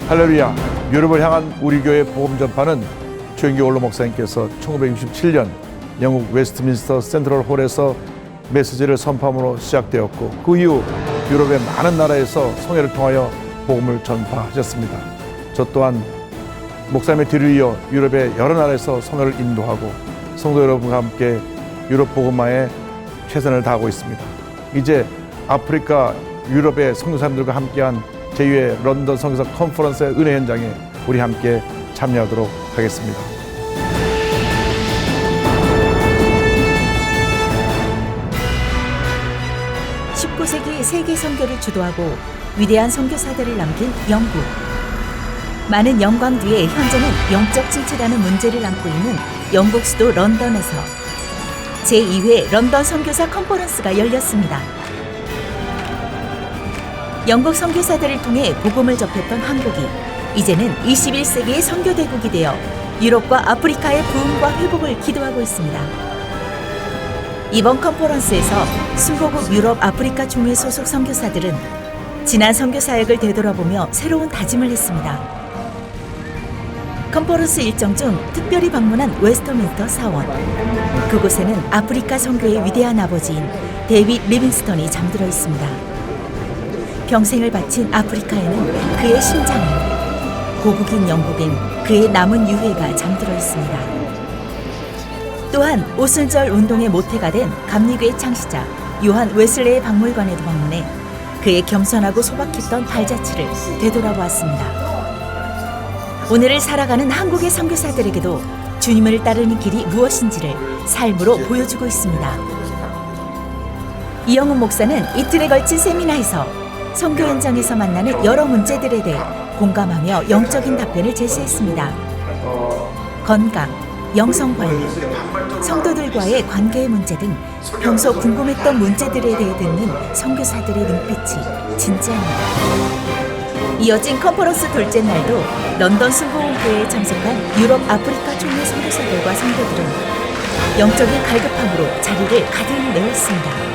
할렐루야. 유럽을 향한 우리 교회 복음 전파는 최영기 원로 목사님께서 1967년 영국 웨스트민스터 센트럴 홀에서 메시지를 선포함으로 시작되었고, 그 이후 유럽의 많은 나라에서 성회를 통하여 복음을 전파하셨습니다. 저 또한 목사님의 뒤를 이어 유럽의 여러 나라에서 성회를 인도하고 성도 여러분과 함께 유럽 복음화에 최선을 다하고 있습니다. 이제 아프리카, 유럽의 선교사님들과 함께한 제2회 런던 선교사 컨퍼런스의 은혜 현장에 우리 함께 참여하도록 하겠습니다. (19세기) 세계 선교를 주도하고 위대한 선교사들을 남긴 영국. 많은 영광 뒤에 현재는 영적 침체라는 문제를 안고 있는 영국 수도 런던에서 제2회 런던 선교사 컨퍼런스가 열렸습니다. 영국 선교사들을 통해 복음을 접했던 한국이 이제는 21세기의 선교대국이 되어 유럽과 아프리카의 부흥과 회복을 기도하고 있습니다. 이번 컨퍼런스에서 순복음 유럽 아프리카 총회 소속 선교사들은 지난 선교 사역을 되돌아보며 새로운 다짐을 했습니다. 컨퍼런스 일정 중 특별히 방문한 웨스터민스터 사원. 그곳에는 아프리카 선교의 위대한 아버지인 데이빗 리빙스턴이 잠들어 있습니다. 평생을 바친 아프리카에는 그의 심장에, 고국인 영국엔 그의 남은 유해가 잠들어 있습니다. 또한 오순절 운동의 모태가 된 감리교의 창시자 요한 웨슬레의 박물관에도 방문해 그의 겸손하고 소박했던 발자취를 되돌아보았습니다. 오늘을 살아가는 한국의 선교사들에게도 주님을 따르는 길이 무엇인지를 삶으로 보여주고 있습니다. 이영훈 목사는 이틀에 걸친 세미나에서 선교 현장에서 만나는 여러 문제들에 대해 공감하며 영적인 답변을 제시했습니다. 건강, 영성관리, 성도들과의 관계의 문제 등 평소 궁금했던 문제들에 대해 듣는 선교사들의 눈빛이 진지합니다. 이어진 컨퍼런스 둘째 날도 런던 순복음교회에 참석한 유럽 아프리카 총회 선교사들과 성도들은 영적인 갈급함으로 자리를 가득 메웠습니다.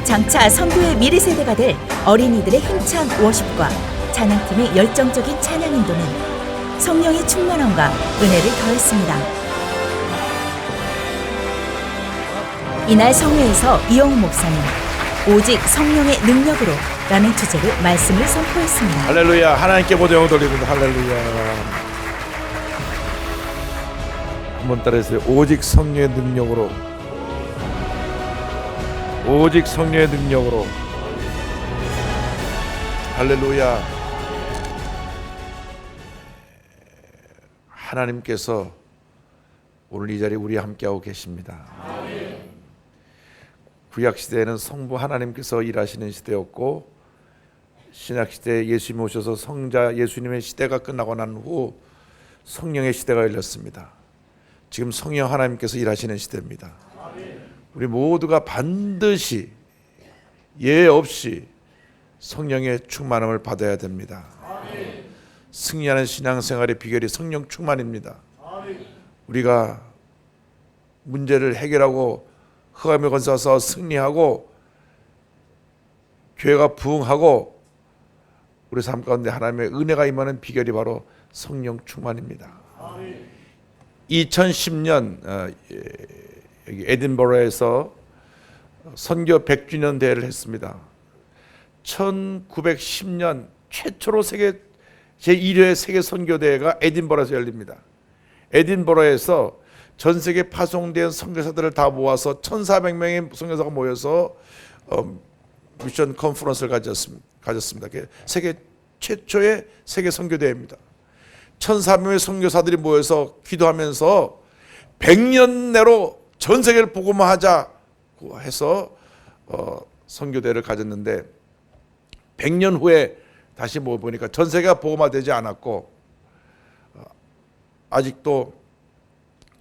장차 선교의 미래 세대가 될 어린이들의 힘찬 워십과 찬양팀의 열정적인 찬양 인도는 성령의 충만함과 은혜를 더했습니다. 이날 성회에서 이영훈 목사님, 오직 성령의 능력으로 라는 주제로 말씀을 선포했습니다. 할렐루야. 하나님께 모든 영광 돌립니다. 할렐루야. 한번 따라해주세요. 오직 성령의 능력으로. 오직 성령의 능력으로. 할렐루야. 하나님께서 오늘 이 자리에 우리와 함께하고 계십니다. 구약시대에는 성부 하나님께서 일하시는 시대였고, 신약시대에 예수님이 오셔서 성자 예수님의 시대가 끝나고 난 후 성령의 시대가 열렸습니다. 지금 성령 하나님께서 일하시는 시대입니다. 우리 모두가 반드시 예외 없이 성령의 충만함을 받아야 됩니다. 승리하는 신앙생활의 비결이 성령 충만입니다. 우리가 문제를 해결하고 흑암의 권세에서 승리하고 교회가 부흥하고 우리 삶 가운데 하나님의 은혜가 임하는 비결이 바로 성령 충만입니다. 2010년 여기 에딘버러에서 선교 100주년 대회를 했습니다. 1910년 최초로 제1회 세계 선교대회가 에딘버러에서 열립니다. 에딘버러에서 전 세계 파송된 선교사들을 다 모아서 1,400명의 선교사가 모여서 미션 컨퍼런스를 가졌습니다. 세계 최초의 세계 선교대회입니다. 1,400명의 선교사들이 모여서 기도하면서 100년 내로 전 세계를 복음화하자고 해서 선교대회를 가졌는데, 100년 후에 다시 보니까 전 세계가 복음화되지 않았고 아직도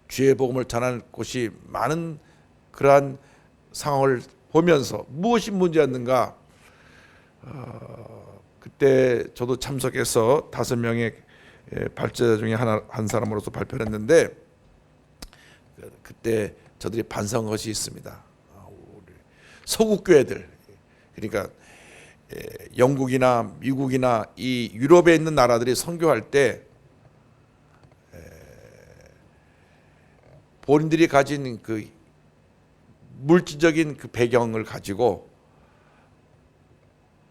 주의 복음을 전할 곳이 많은 그러한 상황을 보면서 무엇이 문제였는가, 그때 저도 참석해서 5명의 발제자 중에 한 사람으로서 발표를 했는데, 그때 저들이 반성한 것이 있습니다. 서구 교회들, 그러니까 영국이나 미국이나 이 유럽에 있는 나라들이 선교할 때 본인들이 가진 그 물질적인 그 배경을 가지고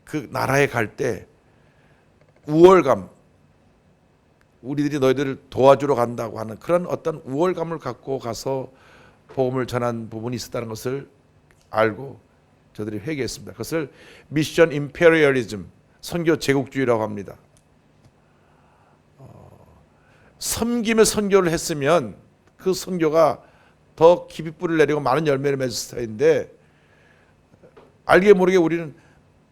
그 나라에 갈 때 우월감, 우리들이 너희들을 도와주러 간다고 하는 그런 어떤 우월감을 갖고 가서 복음을 전한 부분이 있었다는 것을 알고 저들이 회개했습니다. 그것을 미션 임페리얼리즘, 선교 제국주의라고 합니다. 섬김의 선교를 했으면 그 선교가 더 깊이 뿌리를 내리고 많은 열매를 맺을 스타일인데, 알게 모르게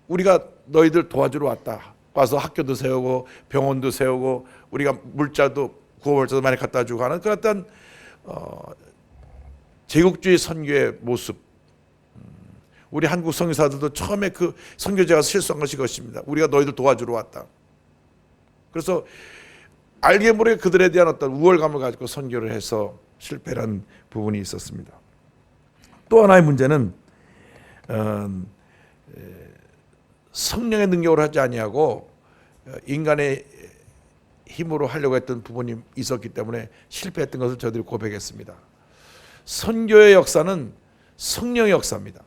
우리가 너희들 도와주러 왔다. 와서 학교도 세우고 병원도 세우고 우리가 물자도 구호물자도 많이 갖다 주고 하는 그런 어떤 제국주의 선교의 모습. 우리 한국 선교사들도 처음에 그 선교제가 실수한 것이 그것입니다. 우리가 너희들 도와주러 왔다. 그래서 알게 모르게 그들에 대한 어떤 우월감을 가지고 선교를 해서 실패한 부분이 있었습니다. 또 하나의 문제는 성령의 능력으로 하지 아니하고 인간의 힘으로 하려고 했던 부분이 있었기 때문에 실패했던 것을 저희들이 고백했습니다. 선교의 역사는 성령의 역사입니다.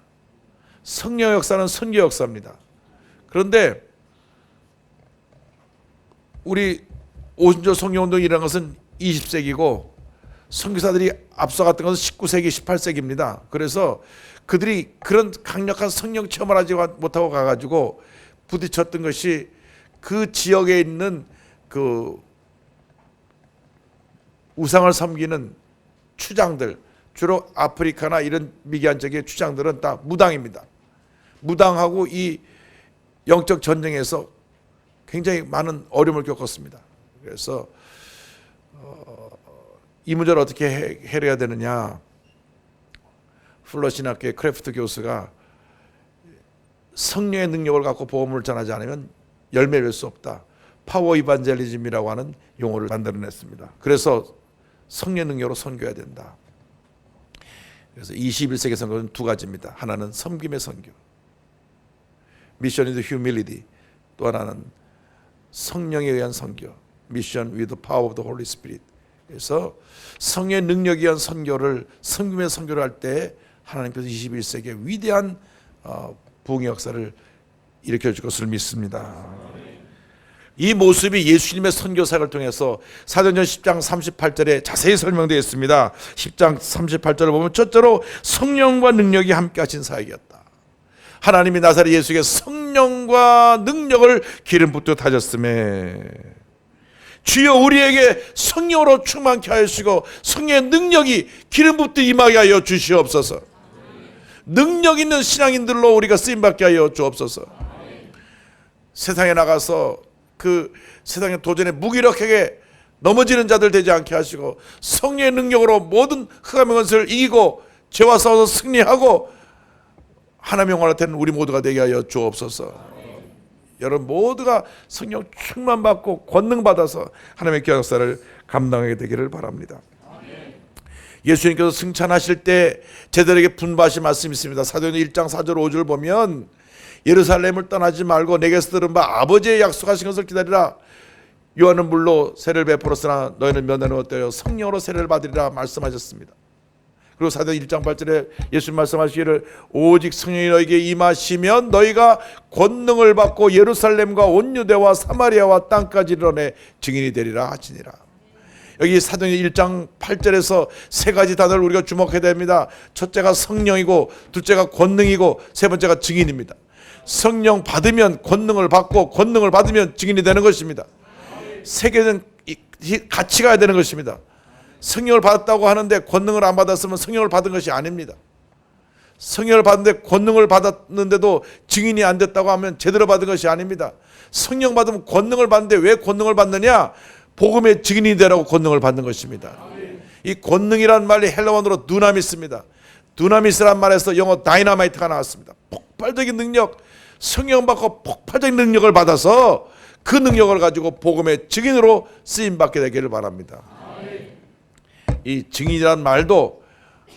성령의 역사는 선교 역사입니다. 그런데 우리 오순절 성령운동이 일어난 것은 20세기고 선교사들이 앞서갔던 것은 19세기, 18세기입니다. 그래서 그들이 그런 강력한 성령 체험을 하지 못하고 가가지고 부딪혔던 것이 그 지역에 있는 그 우상을 섬기는 추장들, 주로 아프리카나 이런 미개한 지역의 추장들은 다 무당입니다. 무당하고 이 영적 전쟁에서 굉장히 많은 어려움을 겪었습니다. 그래서 이 문제를 어떻게 해결해야 되느냐. 플러 신학교의 크래프트 교수가 성령의 능력을 갖고 복음을 전하지 않으면 열매를 낼 수 없다. 파워 이반젤리즘이라고 하는 용어를 만들어냈습니다. 그래서 성령의 능력으로 선교해야 된다. 그래서 21세기 선교는 두 가지입니다. 하나는 섬김의 선교, 미션 위드 휴밀리티. 또 하나는 성령에 의한 선교, 미션 위드 파워 오브 더 홀리 스피릿. 그래서 성의 능력에 의한 선교를, 섬김의 선교를 할 때 하나님께서 21세기의 위대한 부흥의 역사를 일으켜 줄 것을 믿습니다. 이 모습이 예수님의 선교 사역을 통해서 사도행전 10장 38절에 자세히 설명되어 있습니다. 10장 38절을 보면 첫째로 성령과 능력이 함께 하신 사역이었다. 하나님이 나사렛 예수에게 성령과 능력을 기름 붓듯 하셨음에 주여 우리에게 성령으로 충만케 하시고 성령의 능력이 기름 붓듯 임하게 하여 주시옵소서. 능력 있는 신앙인들로 우리가 쓰임받게 하여 주옵소서. 세상에 나가서 그 세상의 도전에 무기력하게 넘어지는 자들 되지 않게 하시고 성령의 능력으로 모든 흑암의 권세를 이기고 죄와 싸워서 승리하고 하나님의 영광을 나타내는 우리 모두가 되게 하여 주옵소서. 여러분 모두가 성령 충만 받고 권능 받아서 하나님의 교회 역사를 감당하게 되기를 바랍니다. 예수님께서 승천하실 때 제자들에게 분부하신 말씀이 있습니다. 사도행전 1장 4절 5절 보면 예루살렘을 떠나지 말고 내게서 들은 바 아버지의 약속하신 것을 기다리라. 요한은 물로 세례를 베풀었으나 너희는 면하는 어때요? 성령으로 세례를 받으리라 말씀하셨습니다. 그리고 사도행전 1장 8절에 예수님 말씀하시기를 오직 성령이 너희에게 임하시면 너희가 권능을 받고 예루살렘과 온 유대와 사마리아와 땅까지 이르러 증인이 되리라 하시니라. 여기 사도행전 1장 8절에서 세 가지 단어를 우리가 주목해야 됩니다. 첫째가 성령이고 둘째가 권능이고 세 번째가 증인입니다. 성령 받으면 권능을 받고 권능을 받으면 증인이 되는 것입니다. 세 개는 같이 가야 되는 것입니다. 성령을 받았다고 하는데 권능을 안 받았으면 성령을 받은 것이 아닙니다. 성령을 받는데 권능을 받았는데도 증인이 안 됐다고 하면 제대로 받은 것이 아닙니다. 성령 받으면 권능을 받는데 왜 권능을 받느냐? 복음의 증인이 되라고 권능을 받는 것입니다. 이 권능이란 말이 헬라어로 두나미스입니다. 두나미스란 말에서 영어 다이너마이트가 나왔습니다. 폭발적인 능력, 성령 받고 폭발적인 능력을 받아서 그 능력을 가지고 복음의 증인으로 쓰임받게 되기를 바랍니다. 이 증인이란 말도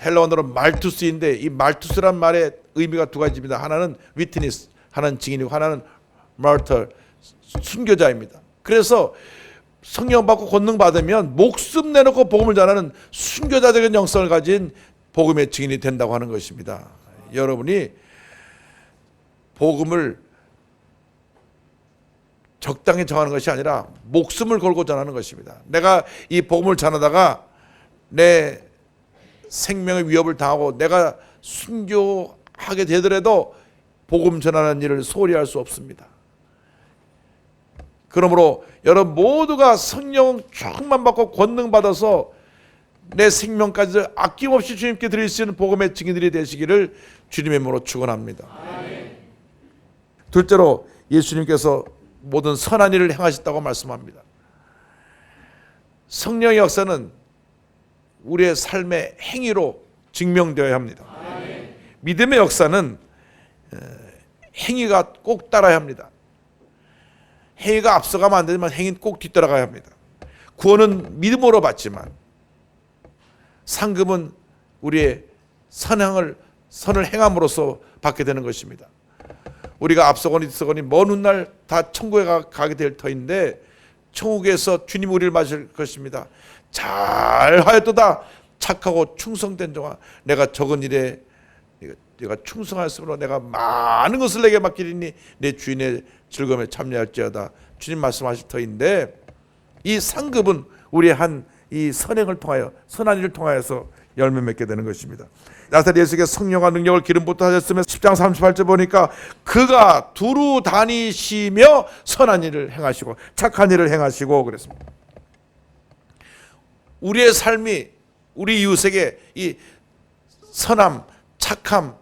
헬라어로 말투스인데 이 말투스란 말의 의미가 두 가지입니다. 하나는 위트니스, 하는 증인이고 하나는 마르터 순교자입니다. 그래서 성령 받고 권능 받으면 목숨 내놓고 복음을 전하는 순교자적인 영성을 가진 복음의 증인이 된다고 하는 것입니다. 여러분이 복음을 적당히 정하는 것이 아니라 목숨을 걸고 전하는 것입니다. 내가 이 복음을 전하다가 내 생명의 위협을 당하고 내가 순교하게 되더라도 복음 전하는 일을 소홀히 할 수 없습니다. 그러므로 여러분 모두가 성령 충만 받고 권능 받아서 내 생명까지 아낌없이 주님께 드릴 수 있는 복음의 증인들이 되시기를 주님의 이름으로 축원합니다. 둘째로 예수님께서 모든 선한 일을 행하셨다고 말씀합니다. 성령의 역사는 우리의 삶의 행위로 증명되어야 합니다. 믿음의 역사는 행위가 꼭 따라야 합니다. 행위가 앞서가면 안 되지만 행위는 꼭 뒤따라가야 합니다. 구원은 믿음으로 받지만 상급은 우리의 선을 행함으로써 받게 되는 것입니다. 우리가 앞서거니 뒤서거니 먼 훗날 다 천국에 가게 될 터인데 천국에서 주님 우리를 맞을 것입니다. 잘하였도다 착하고 충성된 종아, 내가 적은 일에 내가 충성하였으므로 내가 많은 것을 내게 맡기리니 내 주인의 즐거움에 참여할지어다. 주님 말씀하실 터인데 이 상급은 우리의 한 이 선행을 통하여 선한 일을 통하여서 열매 맺게 되는 것입니다. 나사렛 예수에게 성령과 능력을 기름 부터 하셨으며 10장 38절 보니까 그가 두루 다니시며 선한 일을 행하시고 착한 일을 행하시고 그랬습니다. 우리의 삶이 우리 이웃에게 이 선함, 착함,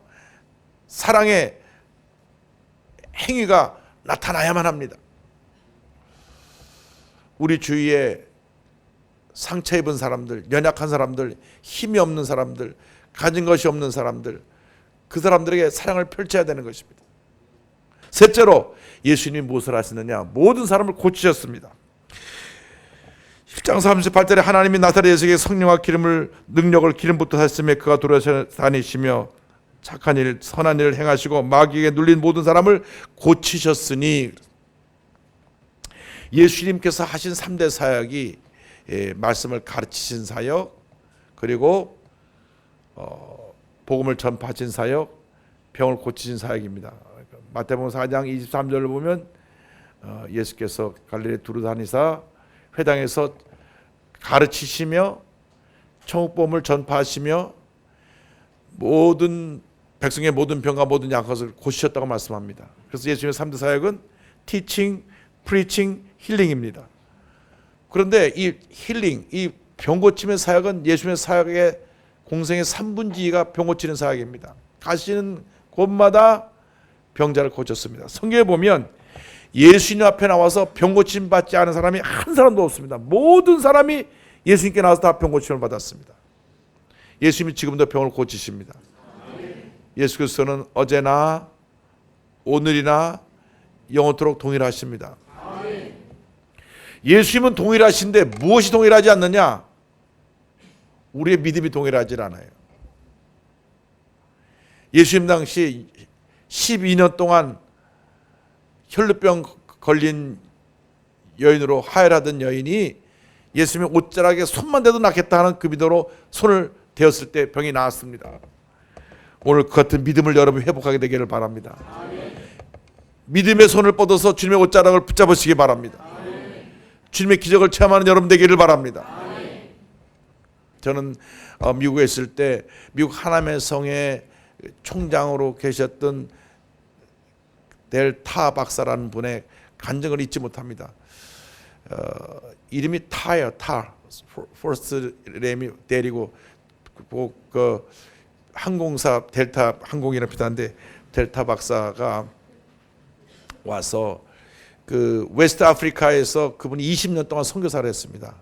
사랑의 행위가 나타나야만 합니다. 우리 주위에 상처 입은 사람들, 연약한 사람들, 힘이 없는 사람들, 가진 것이 없는 사람들, 그 사람들에게 사랑을 펼쳐야 되는 것입니다. 셋째로 예수님이 무엇을 하시느냐? 모든 사람을 고치셨습니다. 10장 38절에 하나님이 나사렛 예수에게 성령과 능력을 기름부터 하셨으며 그가 돌아다니시며 착한 일, 선한 일을 행하시고 마귀에게 눌린 모든 사람을 고치셨으니, 예수님께서 하신 3대 사역이 말씀을 가르치신 사역, 그리고 복음을 전파하신 사역, 병을 고치신 사역입니다. 마태복음 4장 23절을 보면 예수께서 갈릴리 두루 다니사 회당에서 가르치시며 천국복음을 전파하시며 모든 백성의 모든 병과 모든 약한 것을 고치셨다고 말씀합니다. 그래서 예수님의 3대 사역은 teaching, preaching, healing입니다. 그런데 이 힐링, 이 병 고침의 사역은 예수님의 사역의 공생의 3분의 2가 병 고치는 사역입니다. 가시는 곳마다 병자를 고쳤습니다. 성경에 보면 예수님 앞에 나와서 병 고침 받지 않은 사람이 한 사람도 없습니다. 모든 사람이 예수님께 나와서 다 병 고침을 받았습니다. 예수님이 지금도 병을 고치십니다. 예수 그리스도는 어제나 오늘이나 영원토록 동일하십니다. 예수님은 동일하신데 무엇이 동일하지 않느냐? 우리의 믿음이 동일하지 않아요. 예수님 당시 12년 동안 혈루병 걸린 여인으로 하혈하던 여인이 예수님의 옷자락에 손만 대도 낫겠다 하는 그 믿음으로 손을 대었을 때 병이 나았습니다. 오늘 그 같은 믿음을 여러분이 회복하게 되기를 바랍니다. 믿음의 손을 뻗어서 주님의 옷자락을 붙잡으시기 바랍니다. 주님의 기적을 체험하는 여러분 되기를 바랍니다. 저는 미국에 있을 때 미국 하나님의 성의 총장으로 계셨던 델타 박사라는 분의 간증을 잊지 못합니다. 이름이 타예요. 타. 포스트 램이 데리고 그 항공사 델타 항공이라는 비슷한데 델타 박사가 와서 그 웨스트 아프리카에서 그분이 20년 동안 선교사를 했습니다.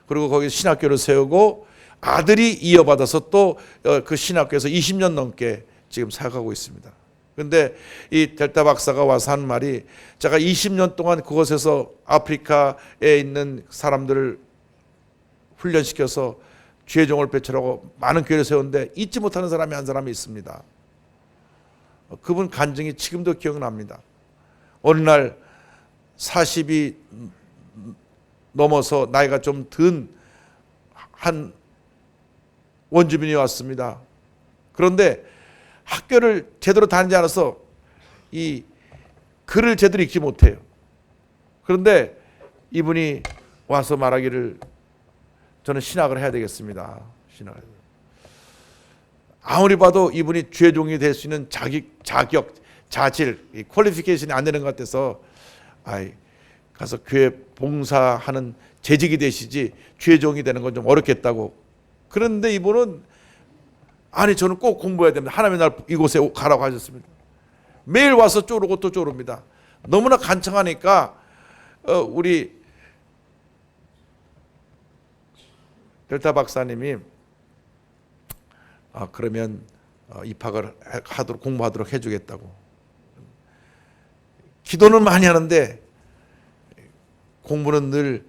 그리고 거기 신학교를 세우고 아들이 이어받아서 또 그 신학교에서 20년 넘게 지금 사역하고 있습니다. 그런데 이 델타 박사가 와서 한 말이, 제가 20년 동안 그곳에서 아프리카에 있는 사람들을 훈련시켜서 주의 종을 배출하고 많은 교회를 세웠는데 잊지 못하는 사람이 한 사람이 있습니다. 그분 간증이 지금도 기억납니다. 어느 날 40이 넘어서 나이가 좀 든 한 원주민이 왔습니다. 그런데 학교를 제대로 다니지 않아서 이 글을 제대로 읽지 못해요. 그런데 이분이 와서 말하기를 저는 신학을 해야 되겠습니다. 신학을. 아무리 봐도 이분이 죄종이 될 수 있는 자격, 자질, 퀄리피케이션이 안 되는 것 같아서 가서 교회 봉사하는 재직이 되시지 죄종이 되는 건 좀 어렵겠다고. 그런데 이분은 아니 저는 꼭 공부해야 됩니다. 하나님의 날 이곳에 가라고 하셨습니다. 매일 와서 쪼르고 또 쪼릅니다. 너무나 간청하니까 우리 델타 박사님이 그러면 입학을 하도록 공부하도록 해주겠다고. 기도는 많이 하는데 공부는 늘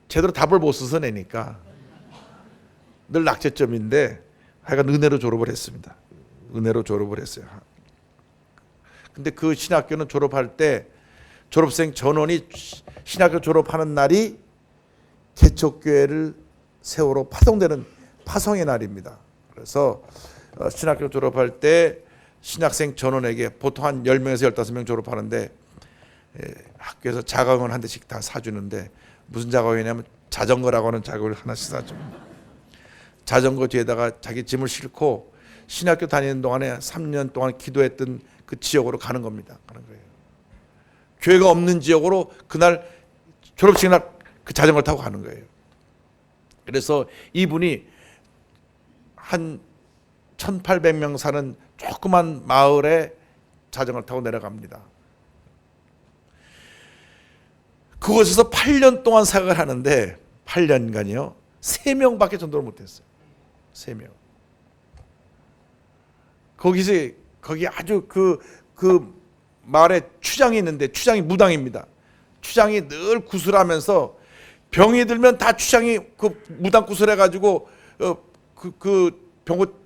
제대로 답을 못 써서 내니까 늘 낙제점인데 하여간 은혜로 졸업을 했습니다. 은혜로 졸업을 했어요. 근데 그 신학교는 졸업할 때 졸업생 전원이 신학교 졸업하는 날이 개척교회를 세우러 파송되는 파송의 날입니다. 그래서 신학교 졸업할 때 신학생 전원에게 보통 한 10명에서 15명 졸업하는데 학교에서 자가용을 한 대씩 다 사주는데 무슨 자가용이냐면 자전거라고 하는 자가용을 하나씩 사줍니다. 자전거 뒤에다가 자기 짐을 싣고 신학교 다니는 동안에 3년 동안 기도했던 그 지역으로 가는 겁니다. 가는 거예요. 교회가 없는 지역으로 그날 졸업식 날 그 자전거를 타고 가는 거예요. 그래서 이분이 한 1800명 사는 조그만 마을에 자전거를 타고 내려갑니다. 그곳에서 8년 동안 사역을 하는데 8년간이요. 3명밖에 전도를 못했어요. 3명. 거기 아주 그 마을에 추장이 있는데 추장이 무당입니다. 추장이 늘 구슬하면서 병이 들면 다 추장이 그 무당 구슬해가지고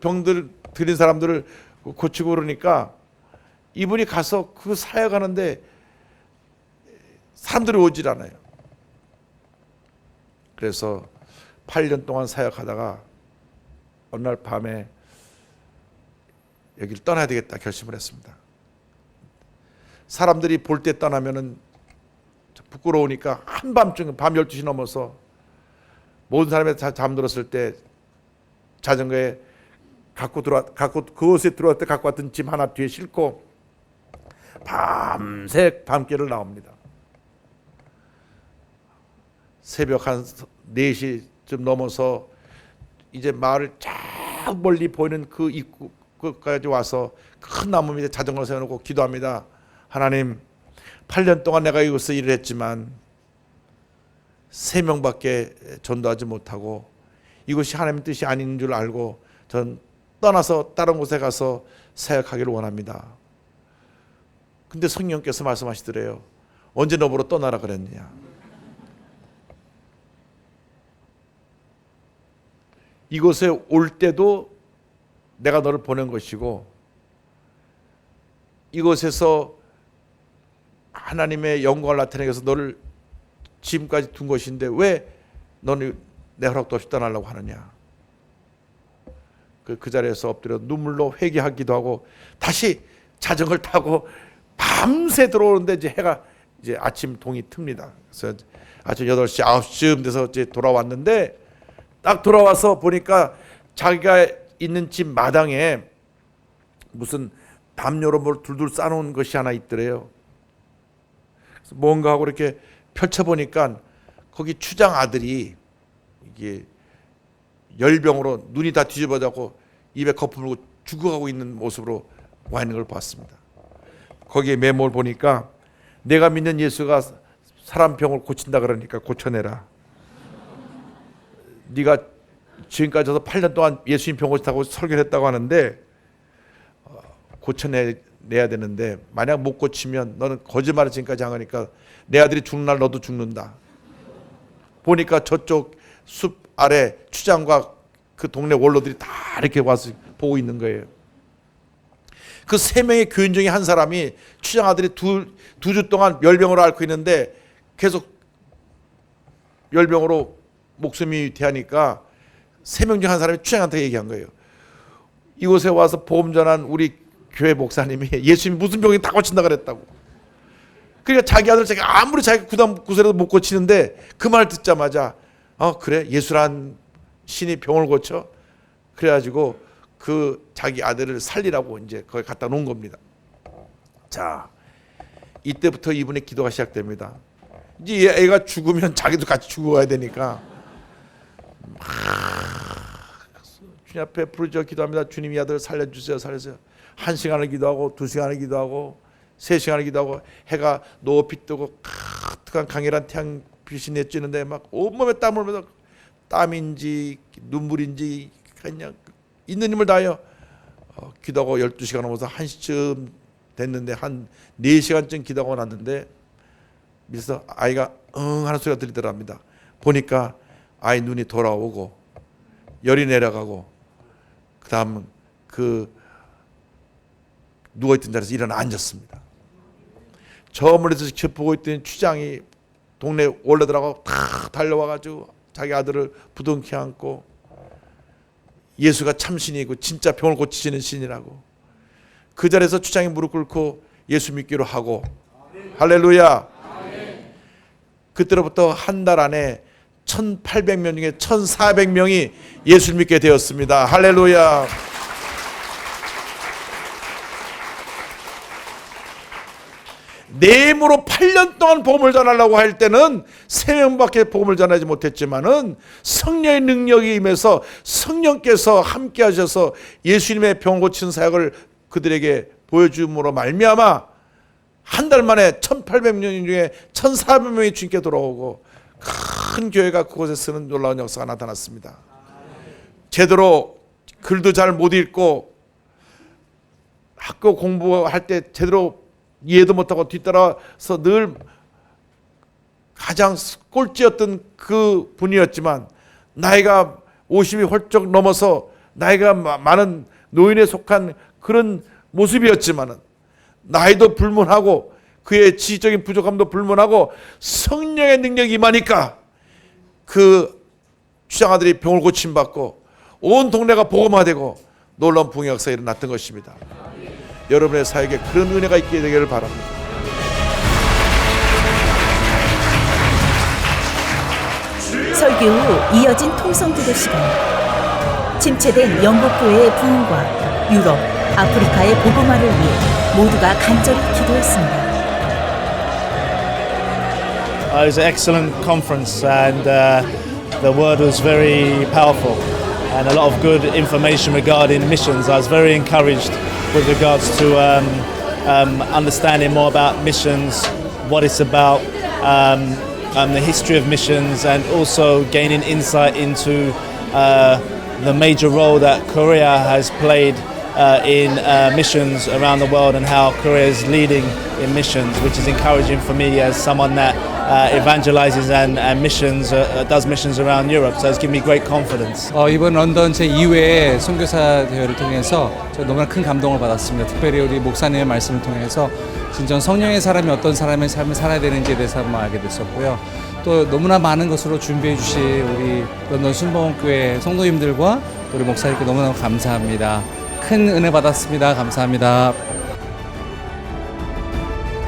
병들 들인 사람들을 고치고 그러니까 이분이 가서 그 사역하는데 사람들이 오질 않아요. 그래서 8년 동안 사역하다가 어느 날 밤에 여기를 떠나야 되겠다 결심을 했습니다. 사람들이 볼 때 떠나면은 부끄러우니까 한밤중 밤 12시 넘어서 모든 사람이 다 잠들었을 때 자전거에 그곳에 들어갈 때 갖고 왔던 짐 하나 뒤에 싣고 밤새 밤길을 나옵니다. 새벽 한 4시쯤 넘어서 이제 마을 쫙 멀리 보이는 그 입구까지 와서 큰 나무 밑에 자전거를 세워놓고 기도합니다. 하나님, 8년 동안 내가 이곳에서 일을 했지만 3명밖에 전도하지 못하고 이것이 하나님의 뜻이 아닌 줄 알고 전 떠나서 다른 곳에 가서 사역하기를 원합니다. 근데 성령께서 말씀하시더래요. 언제 너보러 떠나라 그랬느냐. 이곳에 올 때도 내가 너를 보낸 것이고 이곳에서 하나님의 영광을 나타내기 위해서 너를 지금까지 둔 것인데 왜 너는 내 허락도 없이 떠나려고 하느냐. 그 자리에서 엎드려 눈물로 회개하기도 하고 다시 자전거를 타고 밤새 들어오는데 이제 해가 이제 아침 동이 틉니다. 그래서 아침 8시, 9시쯤 돼서 이제 돌아왔는데 딱 돌아와서 보니까 자기가 있는 집 마당에 무슨 담요로 뭘 둘둘 싸놓은 것이 하나 있더래요. 그래서 뭔가 하고 이렇게 펼쳐보니까 거기 추장 아들이 이게 열병으로 눈이 다 뒤집어져고 입에 거품 물고 죽어가고 있는 모습으로 와 있는 걸 봤습니다. 거기에 메모를 보니까 내가 믿는 예수가 사람 병을 고친다 그러니까 고쳐내라. 네가 지금까지 와서 8년 동안 예수님 병 고친다고 설교를 했다고 하는데 고쳐내야 되는데 만약 못 고치면 너는 거짓말을 지금까지 한 거니까 내 아들이 죽는 날 너도 죽는다. 보니까 저쪽 숲 아래 추장과 그 동네 원로들이 다 이렇게 와서 보고 있는 거예요. 그 3명의 교인 중에 한 사람이 추장 아들이 두 주 동안 열병으로 앓고 있는데 계속 열병으로 목숨이 대하니까 3명 중 한 사람이 추장한테 얘기한 거예요. 이곳에 와서 복음 전한 우리 교회 목사님이 예수님이 무슨 병이 다 고친다 그랬다고. 그러니까 자기 아들 자기가 아무리 자기가 구설해도 못 고치는데 그 말 듣자마자 그래 예수란 신이 병을 고쳐? 그래가지고 그 자기 아들을 살리라고 이제 거기 갖다 놓은 겁니다. 자, 이때부터 이분의 기도가 시작됩니다. 이제 애가 죽으면 자기도 같이 죽어야 되니까 주님 앞에 부르짖어 기도합니다. 주님 이 아들 살려주세요, 살려주세요. 1시간을 기도하고 2시간을 기도하고 3시간을 기도하고 해가 높이 뜨고 가득한 강렬한 태양빛이 내찌는데 막 온몸에 땀을 흘리면서 땀인지 눈물인지 그냥 있는 힘을 다하여 기도하고 12시간 넘어서 1시쯤 됐는데 한 4시간쯤 기도하고 났는데 그래서 아이가 응 하는 소리가 들리더랍니다. 보니까 아이 눈이 돌아오고 열이 내려가고 그 다음 그 누워있던 자리에서 일어나 앉았습니다. 저 멀리서 지켜보고 있던 추장이 동네 원로들하고 다 달려와가지고 자기 아들을 부둥켜 안고 예수가 참신이고 진짜 병을 고치시는 신이라고 그 자리에서 추장이 무릎 꿇고 예수 믿기로 하고 할렐루야. 그때로부터 한 달 안에 1,800명 중에 1,400명이 예수를 믿게 되었습니다. 할렐루야. 내 힘으로 8년 동안 복음을 전하려고 할 때는 3명밖에 복음을 전하지 못했지만은 성령의 능력이 임해서 성령께서 함께 하셔서 예수님의 병 고치는 사역을 그들에게 보여줌으로 말미암아 한 달 만에 1,800명 중에 1,400명이 주님께 돌아오고 큰 교회가 그곳에 쓰는 놀라운 역사가 나타났습니다. 제대로 글도 잘 못 읽고 학교 공부할 때 제대로 이해도 못하고 뒤따라서 늘 가장 꼴찌였던 그 분이었지만 나이가 50이 훌쩍 넘어서 나이가 많은 노인에 속한 그런 모습이었지만 나이도 불문하고 그의 지적인 부족함도 불문하고 성령의 능력이 임하니까 그 추장아들이 병을 고침받고 온 동네가 복음화되고 놀라운 부흥의 역사가 일어났던 것입니다. 여러분의 사역에 그런 은혜가 있게 되기를 바랍니다. 설교 후 이어진 통성기도 시간. 침체된 영국 교회의 부흥과 유럽, 아프리카의 복음화를 위해 모두가 간절히 기도했습니다. It was an excellent conference and the word was very powerful and a lot of good information regarding missions. I was very encouraged with regards to understanding more about missions, what it's about, the history of missions, and also gaining insight into the major role that Korea has played in missions around the world and how Korea is leading in missions, which is encouraging for me as someone that evangelizes and missions, does missions around Europe. So it's given me great confidence. 이번 런던 제2회 선교사 대회를 통해서 저 너무나 큰 감동을 받았습니다. 특별히 우리 목사님의 말씀을 통해서 진정 성령의 사람이 어떤 사람의 삶을 살아야 되는지에 대해서 한번 알게 됐었고요. 또 너무나 많은 것으로 준비해 주신 우리 런던 순복음교회 성도님들과 우리 목사님께 너무나 감사합니다. 큰 은혜 받았습니다. 감사합니다.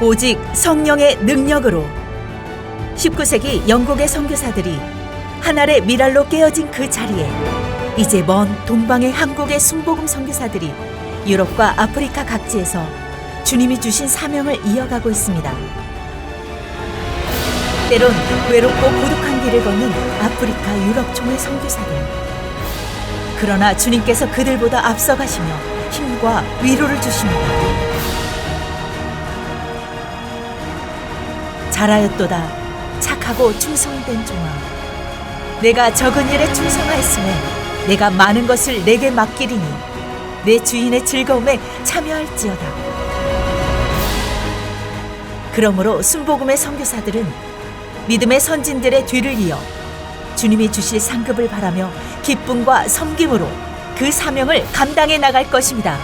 오직 성령의 능력으로 19세기 영국의 선교사들이 하늘의 미랄로 깨어진 그 자리에 이제 먼 동방의 한국의 순복음 선교사들이 유럽과 아프리카 각지에서 주님이 주신 사명을 이어가고 있습니다. 때론 외롭고 고독한 길을 걷는 아프리카 유럽 총회 선교사들. 그러나 주님께서 그들보다 앞서가시며 힘과 위로를 주십니다. 잘하였도다 착하고 충성된 종아. 내가 적은 일에 충성하였으며 내가 많은 것을 내게 맡기리니 내 주인의 즐거움에 참여할지어다. 그러므로 순복음의 선교사들은 믿음의 선진들의 뒤를 이어 주님이 주실 상급을 바라며 기쁨과 섬김으로 그 사명을 감당해 나갈 것입니다.